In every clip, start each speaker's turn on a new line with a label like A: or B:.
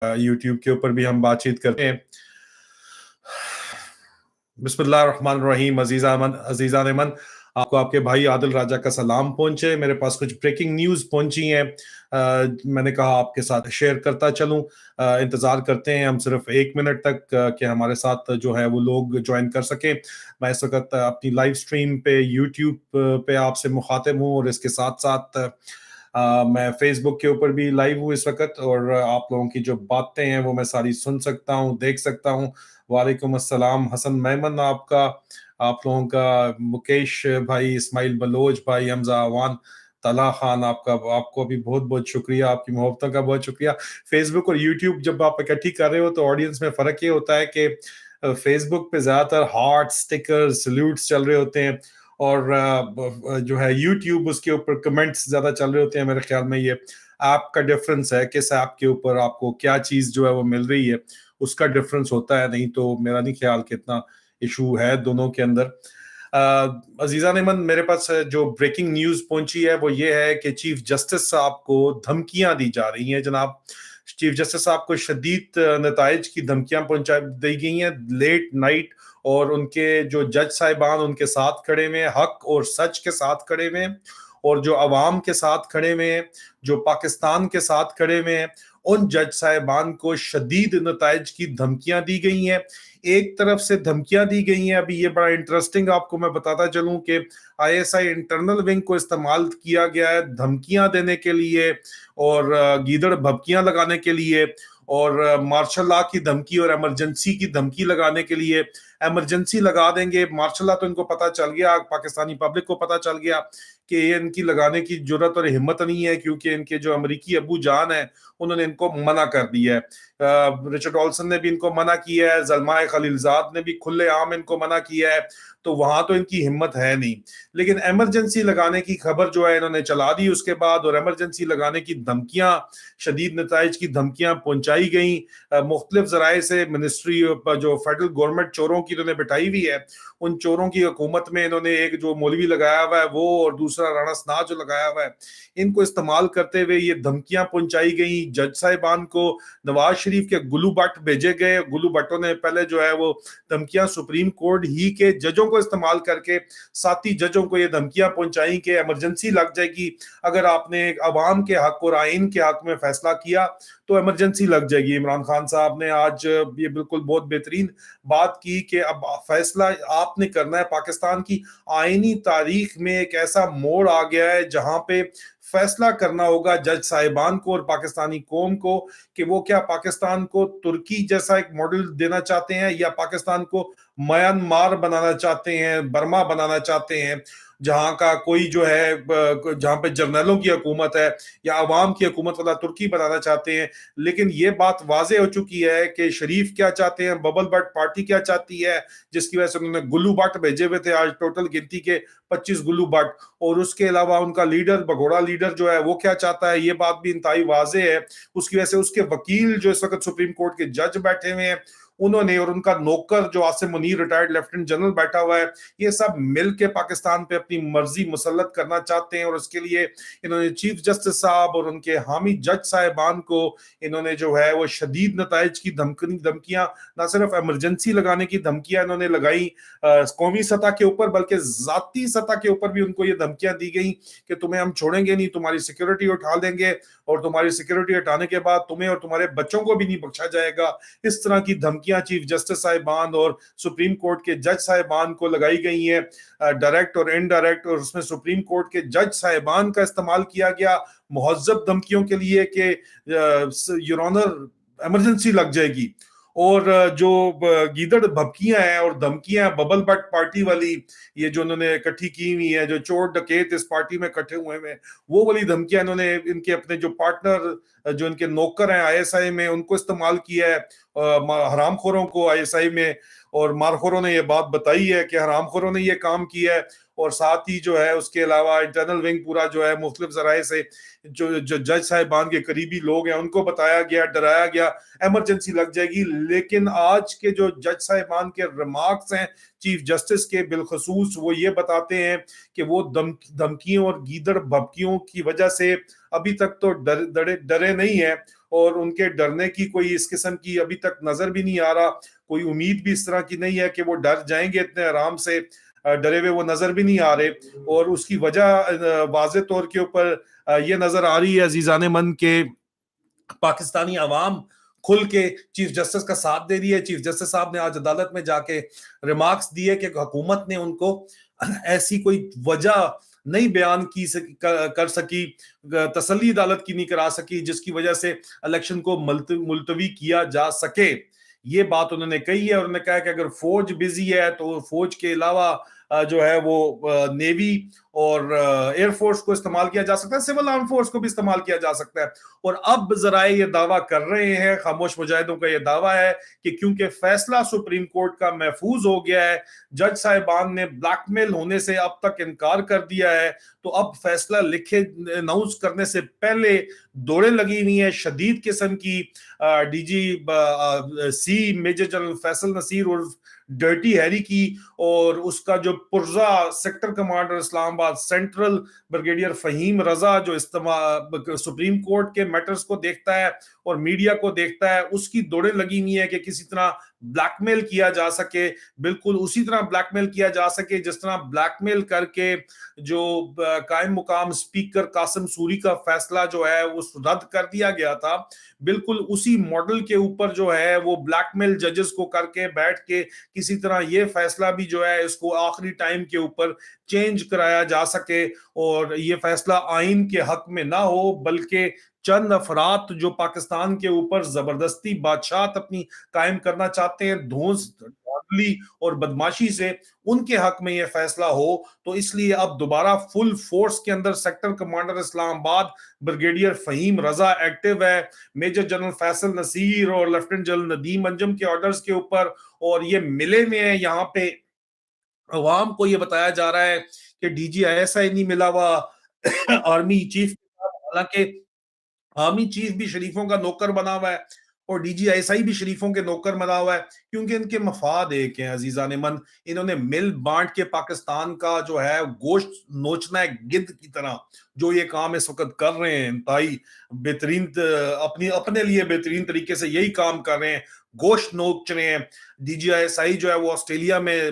A: YouTube के ऊपर भी हम बातचीत करते हैं। बिस्मिल्लाहिर्रहमानिर्रहीम। अजीजा नेमन, आपको आपके भाई आदिल राजा का सलाम पहुंचे। मेरे पास कुछ ब्रेकिंग न्यूज़ पहुंची हैं। मैंने कहा आपके साथ शेयर करता चलूं। इंतज़ार करते हैं हम सिर्फ 1 मिनट तक कि हमारे साथ जो है वो लोग ज्वाइन कर सकें। मैं इस वक्त अपनी लाइव स्ट्रीम पे यूट्यूब पे आपसे मुखातिब हूँ, और इसके साथ साथ मैं फेसबुक के ऊपर भी लाइव हूँ इस वक्त, और आप लोगों की जो बातें हैं वो मैं सारी सुन सकता हूँ, देख सकता हूँ। वालेकुम अस्सलाम हसन मेमन, आपका, आप लोगों का, मुकेश भाई, इस्माइल बलोच भाई, हमजा अवान, तला खान, आपका, आपको भी बहुत बहुत शुक्रिया, आपकी मोहब्बतों का बहुत शुक्रिया। फेसबुक और यूट्यूब जब आप इकट्ठी कर रहे हो तो ऑडियंस में फ़र्क ये होता है कि फेसबुक पे ज़्यादातर हार्ट, स्टिकर, सल्यूट्स चल रहे होते हैं, और जो है यूट्यूब उसके ऊपर कमेंट्स ज़्यादा चल रहे होते हैं। मेरे ख्याल में ये ऐप का डिफरेंस है, किस ऐप के ऊपर आपको क्या चीज़ जो है वो मिल रही है उसका डिफरेंस होता है। नहीं तो मेरा नहीं ख्याल कि इतना इशू है दोनों के अंदर। अजीजा नेमन, मेरे पास जो ब्रेकिंग न्यूज़ पहुंची है वो ये है कि चीफ जस्टिस साहब को धमकियां दी जा रही हैं। जनाब, चीफ जस्टिस साहब को शदीद नताइज की धमकियां पहुंचा दी गई हैं लेट नाइट, और उनके जो जज साहिबान उनके साथ खड़े हुए हैं, हक और सच के साथ खड़े हुए हैं, और जो अवाम के साथ खड़े हुए हैं, जो पाकिस्तान के साथ खड़े हुए हैं, उन जज साहिबान को शदीद नताइज की धमकियां दी गई हैं। एक तरफ से धमकियां दी गई हैं, अभी ये बड़ा इंटरेस्टिंग आपको मैं बताता चलूं कि आईएसआई इंटरनल विंग को इस्तेमाल किया गया है धमकियां देने के लिए, और गीदड़ भभकियां लगाने के लिए, और मार्शल लॉ की धमकी और इमरजेंसी की धमकी लगाने के लिए। इमरजेंसी लगा देंगे, मार्शल लॉ तो इनको पता चल गया, पाकिस्तानी पब्लिक को पता चल गया कि ये इनकी लगाने की जरूरत और हिम्मत नहीं है, क्योंकि इनके जो अमरीकी अबू जान है उन्होंने इनको मना कर दिया है। रिचर्ड ऑल्सन ने भी इनको मना किया है, जलमाए खलीलजाद ने भी खुलेआम इनको मना किया है, तो वहां तो इनकी हिम्मत है नहीं। लेकिन इमरजेंसी लगाने की खबर जो है इन्होंने चला दी उसके बाद, और इमरजेंसी लगाने की धमकियां, शदीद नताइज की धमकियां पहुंचाई गई मुख्तलिफ जराए से। मिनिस्ट्री जो फेडरल गवर्नमेंट चोरों की इन्होंने बिठाई हुई है, उन चोरों की हुकूमत में इन्होंने एक जो मौलवी लगाया हुआ है वो, और दूसरा राणा सना जो लगाया हुआ है, इनको इस्तेमाल करते हुए ये धमकियां पहुंचाई गई जज साहिबान को। नवाज शरीफ के गुल्लू भट्ट भेजे गए, गुल्लू भट्टों ने पहले जो है वो धमकियां सुप्रीम कोर्ट ही के जजों को इस्तेमाल करके साथी जजों को ये धमकियां पहुंचाई कि इमरजेंसी लग जाएगी, अगर आपने अवाम के हक और आइन के हक में फैसला किया तो इमरजेंसी लग जाएगी। इमरान खान साहब ने आज ये बिल्कुल बहुत बेहतरीन बात की कि अब फैसला आपने करना है। पाकिस्तान की आईनी तारीख में एक ऐसा मोड़ आ गया है जहां पे फैसला करना होगा जज साहिबान को और पाकिस्तानी कौम को कि वो क्या पाकिस्तान को तुर्की जैसा एक मॉडल देना चाहते हैं, या पाकिस्तान को म्यांमार बनाना चाहते हैं, बर्मा बनाना चाहते हैं, जहां का कोई जो है जहां पे जर्नलों की हुकूमत है, या अवाम की हुकूमत वाला तुर्की बनाना चाहते हैं। लेकिन ये बात वाजे हो चुकी है कि शरीफ क्या चाहते हैं, बबल भट्ट पार्टी क्या चाहती है, जिसकी वजह से उन्होंने गुल्लू भट्ट भेजे हुए थे। आज टोटल गिनती के 25 गुल्लू भट्ट, और उसके अलावा उनका लीडर, भगोड़ा लीडर जो है वो क्या चाहता है, ये बात भी इंतहाई वाजे है। उसकी वजह से उसके वकील जो इस वक्त सुप्रीम कोर्ट के जज बैठे हुए हैं उन्होंने, और उनका नौकर जो Asim Munir retired lieutenant general बैठा हुआ है, ये सब मिलके पाकिस्तान पे अपनी मर्जी मुसल्लत करना चाहते हैं। और उसके लिए इन्होंने चीफ जस्टिस साहब और उनके हामी जज साहिबान को इन्होंने जो है वो शदीद नताइज की धमकियां, ना सिर्फ इमरजेंसी लगाने की धमकियां इन्होंने लगाई कौमी सतह के ऊपर, बल्कि जाती सतह के ऊपर भी उनको ये धमकियां दी गई कि तुम्हें हम छोड़ेंगे नहीं, तुम्हारी सिक्योरिटी उठा देंगे, और तुम्हारी सिक्योरिटी हटाने के बाद तुम्हें और तुम्हारे बच्चों को भी नहीं बख्शा जाएगा। इस तरह की धमकियां चीफ जस्टिस साहिबान और सुप्रीम कोर्ट के जज साहिबान को लगाई गई हैं, डायरेक्ट और इनडायरेक्ट। और उसमें सुप्रीम कोर्ट के जज साहिबान का इस्तेमाल किया गया मुहज्जब धमकियों के लिए कि योर ऑनर इमरजेंसी लग जाएगी। और जो गीदड़ भभकियां हैं और धमकियां बबल भट्ट पार्टी वाली, ये जो उन्होंने इकट्ठी की हुई है, जो चोर डकैत इस पार्टी में इकट्ठे हुए हैं, वो वाली धमकियां इन्होंने इनके अपने जो पार्टनर, जो इनके नौकर हैं आईएसआई में, उनको इस्तेमाल किया है हरामखोरों को आईएसआई में। और मारखोरों ने ये बात बताई है कि हरामखोरों ने ये काम किया है। और साथ ही जो है उसके अलावा इंटरनल विंग पूरा जो है मुख्तलिफ जराए से जो जज साहिबान के करीबी लोग हैं उनको बताया गया, डराया गया इमरजेंसी लग जाएगी। लेकिन आज के जो जज साहिबान के रिमार्क्स हैं चीफ जस्टिस के बिलखसूस, वो ये बताते हैं कि वो धमकियों और गीदड़ भभकियों की वजह से अभी तक तो डरे नहीं है, और उनके डरने की कोई इस किस्म की अभी तक नजर भी नहीं आ रहा। कोई उम्मीद भी इस तरह की नहीं है कि वो डर जाएंगे इतने आराम से। डरे हुए वो नजर भी नहीं आ रहे। और उसकी वजह वाज़े तौर के ऊपर ये नजर आ रही है अजीजान मन के पाकिस्तानी अवाम खुल के चीफ जस्टिस का साथ दे रही है। चीफ जस्टिस साहब ने आज अदालत में जाके रिमार्क्स दिए कि हुकूमत ने उनको ऐसी कोई वजह नहीं बयान की कर सकी, तसल्ली अदालत की नहीं करा सकी जिसकी वजह से इलेक्शन को मुलतवी किया जा सके। ये बात उन्होंने कही है। उन्होंने कहा कि अगर फौज बिजी है तो फौज के अलावा जो है वो नेवी और एयरफोर्स को इस्तेमाल किया जा सकता है, सिविल आर्म फोर्स को भी इस्तेमाल किया जा सकता है। और अब जराए ये दावा कर रहे हैं, खामोश मुजाहिदों का ये दावा है कि क्योंकि फैसला सुप्रीम कोर्ट का महफूज हो गया है, जज साहिबान ने ब्लैकमेल होने से अब तक इनकार कर दिया है, तो अब फैसला लिखे अनाउंस करने से पहले दौड़े लगी हुई है शदीद किस्म की। DG C major general Faisal Naseer उर्फ डर्टी हैरी की, और उसका जो पुर्जा sector commander Islamabad central brigadier Faheem Raza, जो इस्तेमाल सुप्रीम कोर्ट के मैटर्स को देखता है और मीडिया को देखता है, उसकी दौड़े लगी हुई है कि किसी तरह ब्लैकमेल किया जा सके। बिल्कुल उसी तरह ब्लैकमेल किया जा सके जिस तरह ब्लैकमेल करके जो कायम मुकाम स्पीकर कासिम सूरी का फैसला जो है उस रद्द कर दिया गया था। बिल्कुल उसी मॉडल के ऊपर जो है वो ब्लैकमेल जजेस को करके बैठ के किसी तरह ये फैसला भी जो है इसको आखिरी टाइम के ऊपर चेंज कराया जा सके, और ये फैसला आइन के हक में ना हो बल्कि चंद अफराद जो पाकिस्तान के ऊपर जबरदस्ती बादशाहत अपनी कायम करना चाहते हैं धौंस धांधली और बदमाशी से, उनके हक में यह फैसला हो। तो इसलिए अब दोबारा फुल फोर्स के अंदर sector commander Islamabad brigadier Faheem Raza active है, मेजर जनरल फैसल नसीर और लेफ्टिनेंट जनरल नदीम अंजम के ऑर्डर्स के ऊपर। और ये मिले में है, यहाँ पे अवाम को ये बताया जा रहा है कि DGISI नहीं मिला हुआ आर्मी चीफ के साथ, हालांकि आर्मी चीफ भी शरीफों का नौकर बना हुआ है और DGISI भी शरीफों के नौकर बना हुआ है, क्योंकि इनके मफाद एक हैं अजीजान मन। इन्होंने मिल बांट के पाकिस्तान का जो है गोश्त नोचना है गिद्ध की तरह, जो ये काम इस वक्त कर रहे हैं इंतहाई बेहतरीन, अपनी अपने लिए बेहतरीन तरीके से यही काम कर रहे हैं, गोश्त नोच रहे हैं। DGISI जो है वो ऑस्ट्रेलिया में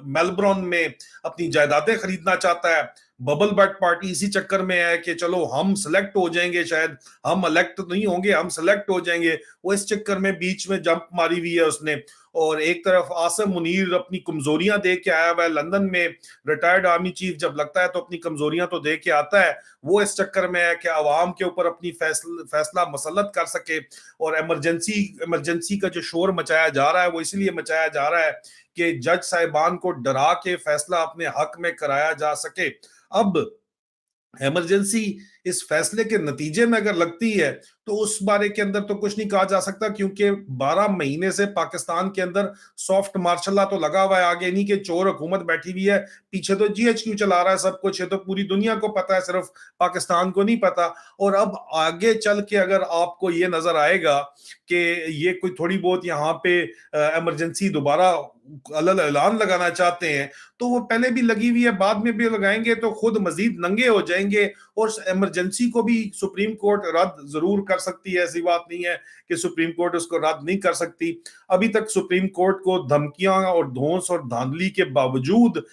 A: मेलबर्न में अपनी जायदादें खरीदना चाहता है। बबल बट पार्टी इसी चक्कर में है कि चलो हम सिलेक्ट हो जाएंगे, शायद हम इलेक्ट नहीं होंगे, हम सिलेक्ट हो जाएंगे। वो इस चक्कर में बीच में जंप मारी हुई है उसने। और एक तरफ आसिम मुनीर अपनी कमजोरियां देख के आया हुआ है लंदन में, रिटायर्ड आर्मी चीफ जब लगता है तो अपनी कमजोरियां तो देख के आता है। वो इस चक्कर में है कि अवाम के ऊपर अपनी फैसला मसलत कर सके। और इमरजेंसी का जो शोर मचाया जा रहा है वो इसलिए मचाया जा रहा है कि जज साहिबान को डरा के फैसला अपने हक में कराया जा सके। अब इमरजेंसी इस फैसले के नतीजे में अगर लगती है तो उस बारे के अंदर तो कुछ नहीं कहा जा सकता, क्योंकि 12 महीने से पाकिस्तान के अंदर सॉफ्ट मार्शल लॉ तो लगा हुआ है, आगे नहीं कि चोर हुकूमत बैठी हुई है, पीछे तो GHQ चला रहा है सब कुछ। ये तो पूरी दुनिया को पता है, सिर्फ पाकिस्तान को नहीं पता। और अब आगे चल के अगर आपको ये नजर आएगा कि ये कोई थोड़ी बहुत यहाँ पे इमरजेंसी दोबारा अलग ऐलान लगाना चाहते हैं, तो वो पहले भी लगी हुई है, बाद में भी लगाएंगे तो खुद मजीद नंगे हो जाएंगे। और इमरजेंसी को भी सुप्रीम कोर्ट रद्द जरूर कर सकती है, ऐसी बात नहीं है कि सुप्रीम कोर्ट उसको रद्द नहीं कर सकती। अभी तक सुप्रीम कोर्ट को धमकियां और धौंस और धांधली के बावजूद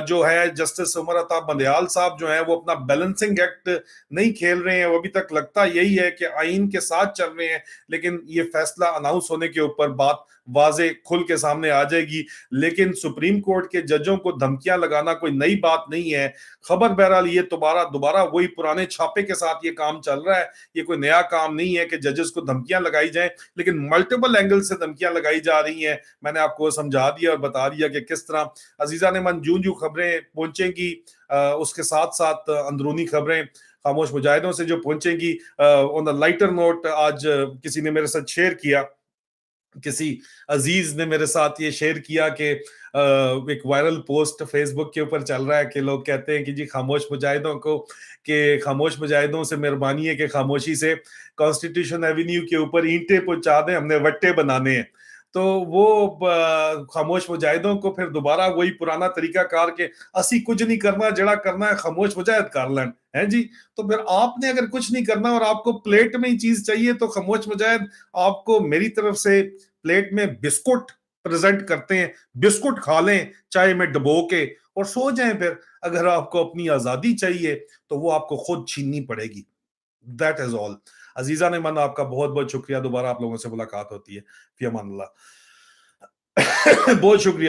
A: जो है जस्टिस उमर अता बंदयाल साहब जो है वो अपना बैलेंसिंग एक्ट नहीं खेल रहे हैं। वो अभी तक लगता यही है कि आइन के साथ चल रहे हैं, लेकिन ये फैसला अनाउंस होने के ऊपर बात वाजे खुल के सामने आ जाएगी। लेकिन सुप्रीम कोर्ट के जजों को धमकियां लगाना कोई नई बात नहीं है। खबर बहरहाल ये दोबारा वही पुराने छापे के साथ ये काम चल रहा है। ये कोई नया काम नहीं है कि जजेस को धमकियां लगाई जाए, लेकिन मल्टीपल एंगल से धमकियां लगाई जा रही हैं। मैंने आपको समझा दिया और बता दिया कि किस तरह। अजीजा ने मन जूं जूं खबरें पहुंचेंगी उसके साथ साथ अंदरूनी खबरें खामोश मुजाहिदों से जो पहुंचेंगी। ऑन द लाइटर नोट, आज किसी ने मेरे साथ शेयर किया, किसी अजीज ने मेरे साथ ये शेयर किया कि एक वायरल पोस्ट फेसबुक के ऊपर चल रहा है कि लोग कहते हैं कि जी खामोश मुजाहिदों को, कि खामोश मुजाहिदों से मेहरबानी है कि खामोशी से कॉन्स्टिट्यूशन एवेन्यू के ऊपर ईंटें पहुंचा दें, हमने वट्टे बनाने हैं। तो वो खामोश मुजाहिदों को फिर दोबारा वही पुराना तरीका कार के असी कुछ नहीं करना, जड़ा करना है खामोश मुजाहिद कर लें, है जी। तो फिर आपने अगर कुछ नहीं करना और आपको प्लेट में ही चीज चाहिए तो खामोश मुजाहिद आपको मेरी तरफ से प्लेट में बिस्कुट प्रेजेंट करते हैं, बिस्कुट खा लें चाय में डुबो के और सो जाएं। फिर अगर आपको अपनी आजादी चाहिए तो वो आपको खुद छीननी पड़ेगी। That is all. अजीजा ने मन आपका बहुत बहुत शुक्रिया, दोबारा आप लोगों से मुलाकात होती है। फी अमान अल्लाह। बहुत शुक्रिया।